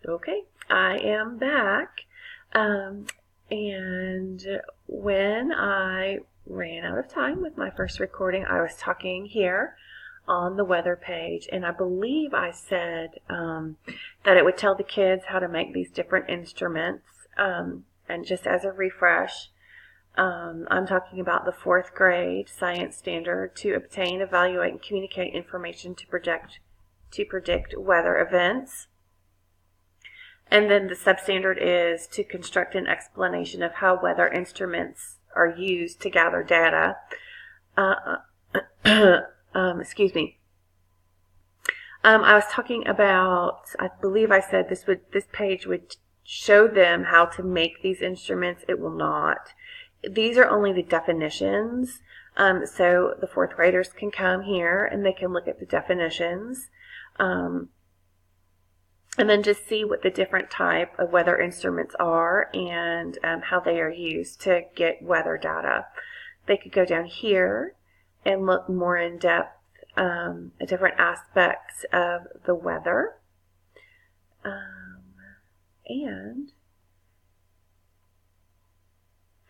Okay, I am back. And when I ran out of time with my first recording, I was talking here on the weather page, and I believe I said that it would tell the kids how to make these different instruments. And just as a refresh, I'm talking about the fourth grade science standard to obtain, evaluate, and communicate information to predict weather events. And then the substandard is to construct an explanation of how weather instruments are used to gather data. Excuse me. I was talking about, I believe I said this page would show them how to make these instruments. It will not. These are only the definitions. So the fourth graders can come here and they can look at the definitions. And then just see what the different type of weather instruments are and how they are used to get weather data. They could go down here and look more in depth at different aspects of the weather. And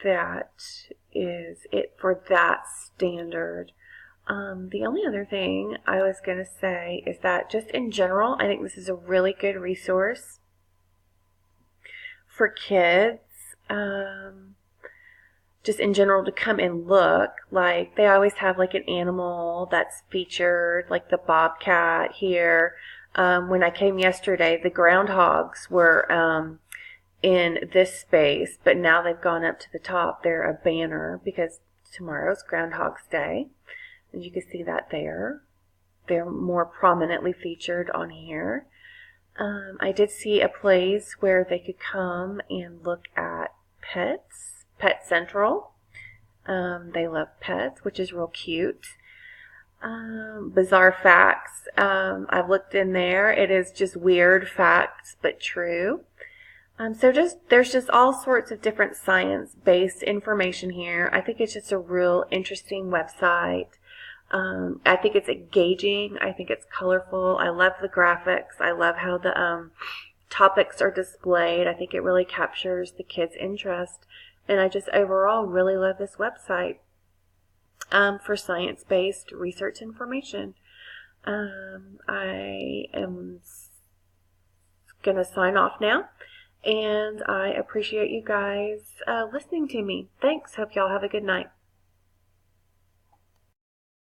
that is it for that standard. The only other thing I was going to say is that just in general, I think this is a really good resource for kids, just in general to come and look. Like they always have like an animal that's featured, like the bobcat here. When I came yesterday, the groundhogs were in this space, but now they've gone up to the top. They're a banner because tomorrow's Groundhog's Day. And you can see that there. They're more prominently featured on here. I did see a place where they could come and look at pets, Pet Central. They love pets, which is real cute. Bizarre facts. I've looked in there. It is just weird facts, but true. So there's just all sorts of different science-based information here. I think it's just a real interesting website. I think it's engaging. I think it's colorful. I love the graphics. I love how the topics are displayed. I think it really captures the kids' interest. And I just overall really love this website for science-based research information. I am going to sign off now. And I appreciate you guys listening to me. Thanks. Hope y'all have a good night.